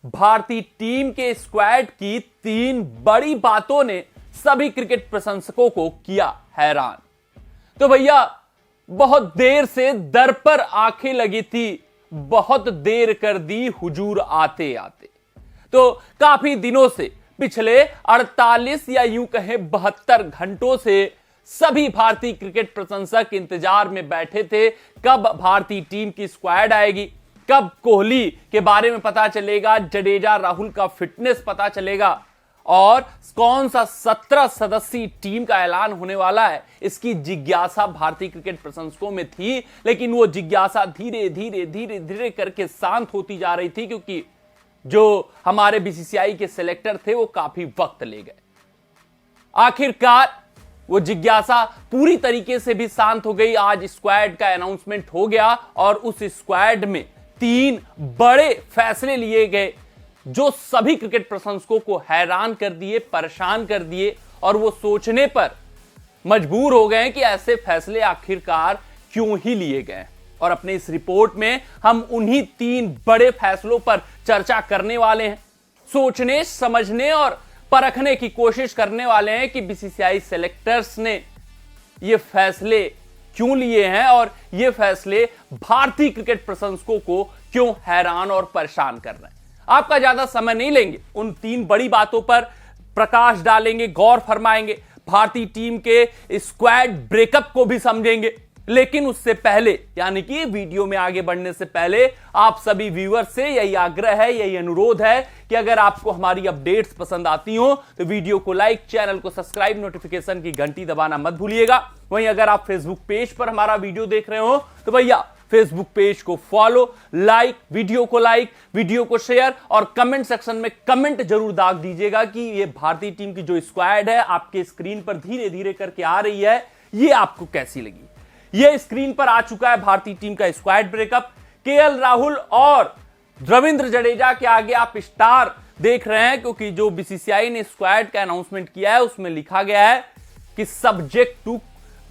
भारतीय टीम के स्क्वाड की 3 बड़ी बातों ने सभी क्रिकेट प्रशंसकों को किया हैरान। तो भैया बहुत देर से दर पर आंखें लगी थी, बहुत देर कर दी हुजूर आते आते। तो काफी दिनों से पिछले 48 या यूं कहें 72 घंटों से सभी भारतीय क्रिकेट प्रशंसक इंतजार में बैठे थे कब भारतीय टीम की स्क्वाड आएगी, कब कोहली के बारे में पता चलेगा, जडेजा राहुल का फिटनेस पता चलेगा और कौन सा 17 सदस्यीय टीम का ऐलान होने वाला है। इसकी जिज्ञासा भारतीय क्रिकेट प्रशंसकों में थी, लेकिन वो जिज्ञासा धीरे धीरे धीरे धीरे करके शांत होती जा रही थी, क्योंकि जो हमारे बीसीसीआई के सिलेक्टर थे वो काफी वक्त ले गए। आखिरकार वो जिज्ञासा पूरी तरीके से भी शांत हो गई। आज स्क्वाड का अनाउंसमेंट हो गया और उस स्क्वाड में 3 बड़े फैसले लिए गए जो सभी क्रिकेट प्रशंसकों को हैरान कर दिए, परेशान कर दिए और वो सोचने पर मजबूर हो गए कि ऐसे फैसले आखिरकार क्यों ही लिए गए। और अपने इस रिपोर्ट में हम उन्हीं 3 बड़े फैसलों पर चर्चा करने वाले हैं, सोचने समझने और परखने की कोशिश करने वाले हैं कि बीसीसीआई सेलेक्टर्स ने ये फैसले क्यों लिए हैं और ये फैसले भारतीय क्रिकेट प्रशंसकों को क्यों हैरान और परेशान कर रहे हैं। आपका ज्यादा समय नहीं लेंगे, उन 3 बड़ी बातों पर प्रकाश डालेंगे, गौर फरमाएंगे, भारतीय टीम के स्क्वाड ब्रेकअप को भी समझेंगे। लेकिन उससे पहले, यानी कि वीडियो में आगे बढ़ने से पहले, आप सभी व्यूअर से यही आग्रह है, यही अनुरोध है कि अगर आपको हमारी अपडेट्स पसंद आती हो तो वीडियो को लाइक, चैनल को सब्सक्राइब, नोटिफिकेशन की घंटी दबाना मत भूलिएगा। वहीं अगर आप फेसबुक पेज पर हमारा वीडियो देख रहे हो तो भैया फेसबुक पेज को फॉलो, लाइक, वीडियो को शेयर और कमेंट सेक्शन में कमेंट जरूर दाग दीजिएगा कि ये भारतीय टीम की जो स्क्वाड है आपके स्क्रीन पर धीरे धीरे करके आ रही है, ये आपको कैसी लगी। ये स्क्रीन पर आ चुका है भारतीय टीम का स्क्वाड ब्रेकअप। केएल राहुल और रविंद्र जडेजा के आगे आप स्टार देख रहे हैं, क्योंकि जो बीसीसीआई ने स्क्वाड का अनाउंसमेंट किया है उसमें लिखा गया है कि सब्जेक्ट टू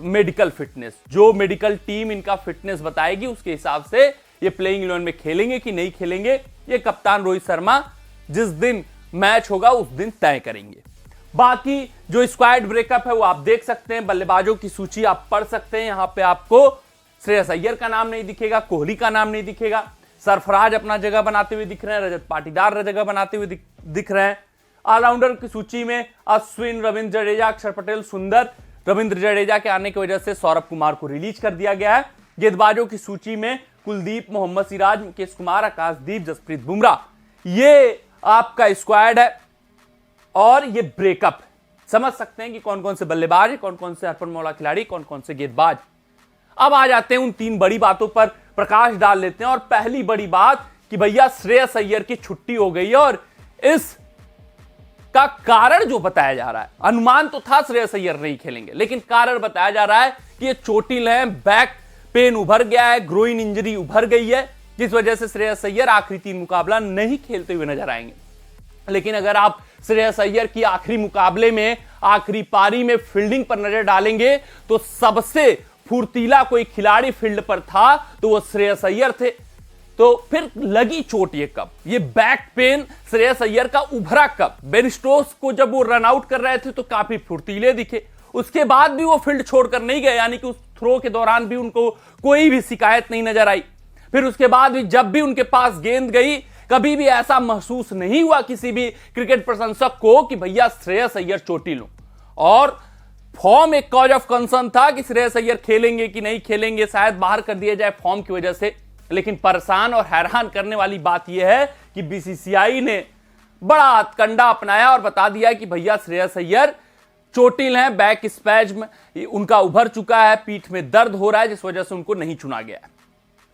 मेडिकल फिटनेस। जो मेडिकल टीम इनका फिटनेस बताएगी उसके हिसाब से ये प्लेइंग 11 में खेलेंगे कि नहीं खेलेंगे, ये कप्तान रोहित शर्मा जिस दिन मैच होगा उस दिन तय करेंगे। बाकी जो स्क्वाड ब्रेकअप है वो आप देख सकते हैं, बल्लेबाजों की सूची आप पढ़ सकते हैं। यहां पे आपको श्रेयस अय्यर का नाम नहीं दिखेगा, कोहली का नाम नहीं दिखेगा, सरफराज अपना जगह बनाते हुए दिख रहे हैं, रजत पाटीदार जगह बनाते हुए दिख रहे हैं। ऑलराउंडर की सूची में अश्विन, रविंद्र जडेजा, अक्षर पटेल, सुंदर। रविंद्र जडेजा के आने की वजह से सौरभ कुमार को रिलीज कर दिया गया है। गेंदबाजों की सूची में कुलदीप, मोहम्मद सिराज, मुकेश कुमार, आकाशदीप, जसप्रीत बुमराह। ये आपका स्क्वाड है और ये ब्रेकअप समझ सकते हैं कि कौन कौन से बल्लेबाज, कौन कौन से अर्पण मौला खिलाड़ी, कौन कौन से गेंदबाज। अब आ जाते हैं उन 3 बड़ी बातों पर प्रकाश डाल लेते हैं। और पहली बड़ी बात कि भैया श्रेयस अय्यर की छुट्टी हो गई है और इस का कारण जो बताया जा रहा है, अनुमान तो था श्रेयस अय्यर नहीं खेलेंगे, लेकिन कारण बताया जा रहा है कि ये चोटिल है, बैक पेन उभर गया है, ग्रोइन इंजरी उभर गई है, जिस वजह से श्रेयस अय्यर आखिरी 3 मुकाबला नहीं खेलते हुए नजर आएंगे। लेकिन अगर आप श्रेयस अय्यर की आखिरी मुकाबले में, आखिरी पारी में फील्डिंग पर नजर डालेंगे तो सबसे फुर्तीला कोई खिलाड़ी फील्ड पर था तो वो श्रेयस अय्यर थे। तो फिर लगी चोट ये कब, ये बैक पेन श्रेयस अय्यर का उभरा कब। बेन स्टोक्स को जब वो रन आउट कर रहे थे तो काफी फुर्तीले दिखे, उसके बाद भी वो फील्ड छोड़कर नहीं गए, यानी कि उस थ्रो के दौरान भी उनको कोई भी शिकायत नहीं नजर आई। फिर उसके बाद भी जब भी उनके पास गेंद गई कभी भी ऐसा महसूस नहीं हुआ किसी भी क्रिकेट प्रशंसक को कि भैया श्रेयस अय्यर चोटिल हो। और फॉर्म एक कॉज ऑफ कंसर्न था कि श्रेयस अय्यर खेलेंगे कि नहीं खेलेंगे, शायद बाहर कर दिया जाए फॉर्म की वजह से। लेकिन परेशान और हैरान करने वाली बात यह है कि बीसीसीआई ने बड़ा हथकंडा अपनाया और बता दिया कि भैया श्रेयस अय्यर चोटिल हैं, बैक स्पैज्म उनका उभर चुका है, पीठ में दर्द हो रहा है, जिस वजह से उनको नहीं चुना गया।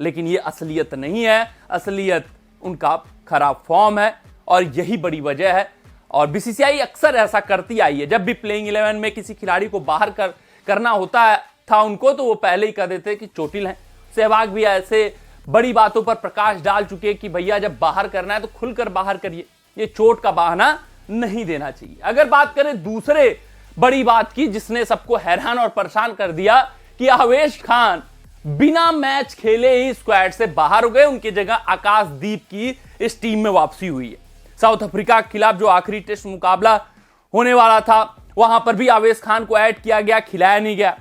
लेकिन यह असलियत नहीं है, असलियत उनका खराब फॉर्म है और यही बड़ी वजह है। और बीसीसीआई अक्सर ऐसा करती आई है, जब भी प्लेइंग 11 में किसी खिलाड़ी को बाहर करना होता था उनको, तो वो पहले ही कह देते कि चोटिल हैं। सहवाग भी ऐसे बड़ी बातों पर प्रकाश डाल चुके कि भैया जब बाहर करना है तो खुलकर बाहर करिए, ये चोट का बहाना नहीं देना चाहिए। अगर बात करें दूसरे बड़ी बात की जिसने सबको हैरान और परेशान कर दिया कि अवेश खान बिना मैच खेले ही स्क्वाड से बाहर हो गए, उनकी जगह आकाशदीप की इस टीम में वापसी हुई है। साउथ अफ्रीका के खिलाफ जो आखिरी टेस्ट मुकाबला होने वाला था, वहां पर भी आवेश खान को ऐड किया गया, खिलाया नहीं गया।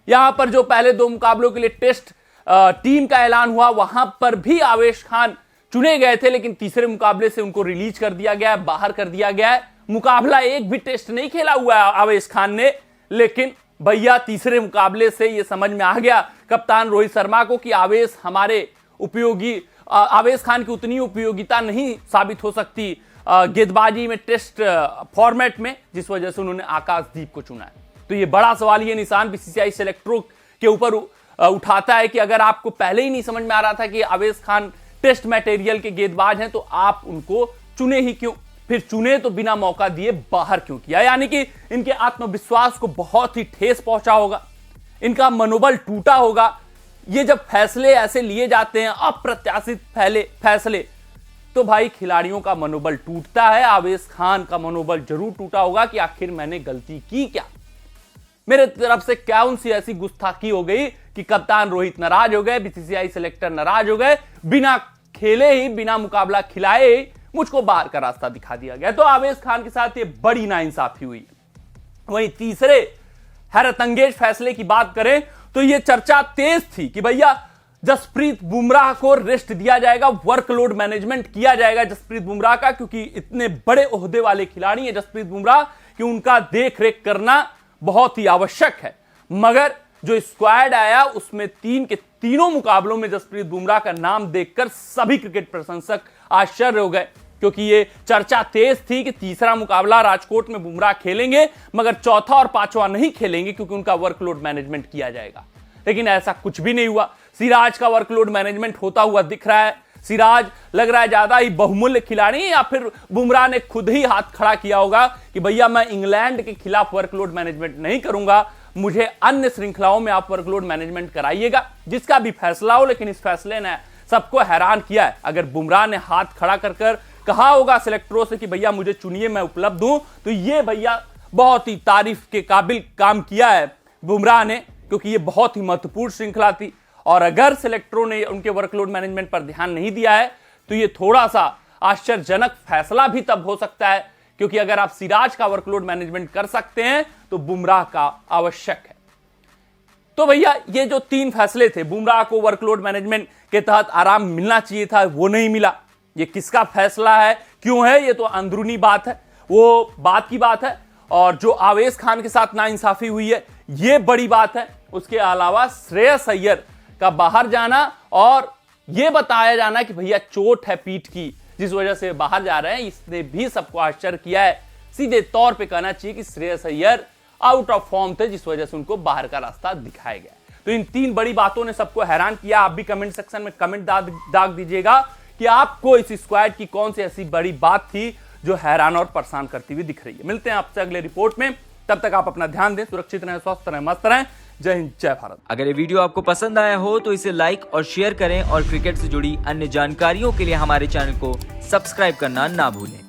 यहां पर जो पहले 2 मुकाबलों के लिए टेस्ट टीम का ऐलान हुआ, वहां पर भी आवेश खान चुने गए थे, लेकिन तीसरे मुकाबले से उनको रिलीज कर दिया गया, बाहर कर दिया गया है। मुकाबला एक भी टेस्ट नहीं खेला हुआ है आवेश खान ने, लेकिन भैया तीसरे मुकाबले से यह समझ में आ गया कप्तान रोहित शर्मा को कि आवेश खान की उतनी उपयोगिता नहीं साबित हो सकती गेंदबाजी में, टेस्ट फॉर्मेट में, जिस वजह से उन्होंने आकाशदीप को चुना है। तो ये बड़ा सवाल, ये निशान बीसीसीआई सेलेक्टरों के ऊपर उठाता है कि अगर आपको पहले ही नहीं समझ में आ रहा था कि आवेश खान टेस्ट मटेरियल के गेंदबाज हैं, तो आप उनको चुने ही क्यों? फिर चुने तो बिना मौका दिए बाहर क्यों किया? यानी कि इनके आत्मविश्वास को बहुत ही ठेस पहुंचा होगा, इनका मनोबल टूटा होगा। ये जब फैसले ऐसे लिए जाते हैं, अप्रत्याशित फैसले, तो भाई खिलाड़ियों का मनोबल टूटता है। आवेश खान का मनोबल जरूर टूटा होगा कि आखिर मैंने गलती की क्या, मेरे तरफ से कौन सी ऐसी गुस्ताखी हो गई कि कप्तान रोहित नाराज हो गए, बीसीसीआई सेलेक्टर नाराज हो गए, बिना खेले ही, बिना मुकाबला खिलाए ही मुझको बाहर का रास्ता दिखा दिया गया। तो आवेश खान के साथ ये बड़ी नाइंसाफी हुई। वहीं तीसरे हैरतअंगेज फैसले की बात करें तो ये चर्चा तेज थी कि भैया जसप्रीत बुमराह को रेस्ट दिया जाएगा, वर्कलोड मैनेजमेंट किया जाएगा जसप्रीत बुमराह का, क्योंकि इतने बड़े ओहदे वाले खिलाड़ी हैं जसप्रीत बुमराह कि उनका देख रेख करना बहुत ही आवश्यक है। मगर जो स्क्वाड आया उसमें 3 के तीनों मुकाबलों में जसप्रीत बुमराह का नाम देखकर सभी क्रिकेट प्रशंसक आश्चर्य हो गए, क्योंकि ये चर्चा तेज थी कि तीसरा मुकाबला राजकोट में बुमराह खेलेंगे, मगर चौथा और पांचवा नहीं खेलेंगे क्योंकि उनका वर्कलोड मैनेजमेंट किया जाएगा। लेकिन ऐसा कुछ भी नहीं हुआ। सिराज का वर्कलोड मैनेजमेंट होता हुआ दिख रहा है। सिराज लग रहा है ज्यादा ही बहुमूल्य खिलाड़ी, या फिर बुमराह ने खुद ही हाथ खड़ा किया होगा कि भैया मैं इंग्लैंड के खिलाफ वर्कलोड मैनेजमेंट नहीं करूंगा, मुझे अन्य श्रृंखलाओं में आप वर्कलोड मैनेजमेंट कराइएगा, जिसका भी फैसला हो। लेकिन इस फैसले ने सबको हैरान किया है। अगर बुमराह ने हाथ खड़ा कर कहा होगा सिलेक्टरों से कि भैया मुझे चुनिए, मैं उपलब्ध हूं, तो ये भैया बहुत ही तारीफ के काबिल काम किया है बुमराह ने, क्योंकि ये बहुत ही महत्वपूर्ण श्रृंखला थी। और अगर सिलेक्टरों ने उनके वर्कलोड मैनेजमेंट पर ध्यान नहीं दिया है तो ये थोड़ा सा आश्चर्यजनक फैसला भी तब हो सकता है, क्योंकि अगर आप सिराज का वर्कलोड मैनेजमेंट कर सकते हैं तो बुमराह का आवश्यक है। तो भैया ये जो 3 फैसले थे, बुमराह को वर्कलोड मैनेजमेंट के तहत आराम मिलना चाहिए था, वो नहीं मिला। ये किसका फैसला है, क्यों है, ये तो अंदरूनी बात है, वो बात की बात है। और जो आवेश खान के साथ नाइंसाफी हुई है, ये बड़ी बात है। उसके अलावा श्रेयस अय्यर का बाहर जाना और यह बताया जाना कि भैया चोट है पीठ की, जिस वजह से बाहर जा रहे हैं, इसने भी सबको आश्चर्य किया है। सीधे तौर पे कहना चाहिए कि Shreyas Iyer out of form थे, जिस वजह से उनको बाहर का रास्ता दिखाया गया। तो इन 3 बड़ी बातों ने सबको हैरान किया। आप भी कमेंट सेक्शन में कमेंट दाग दीजिएगा कि आपको इस स्क्वाड की कौन सी ऐसी बड़ी बात थी जो हैरान और परेशान करती हुई दिख रही है। मिलते हैं आपसे अगले रिपोर्ट में, तब तक आप अपना ध्यान दें, सुरक्षित रहें, स्वस्थ रहें, मस्त रहें। जय हिंद, जय भारत। अगर ये वीडियो आपको पसंद आया हो तो इसे लाइक और शेयर करें, और क्रिकेट से जुड़ी अन्य जानकारियों के लिए हमारे चैनल को सब्सक्राइब करना ना भूलें।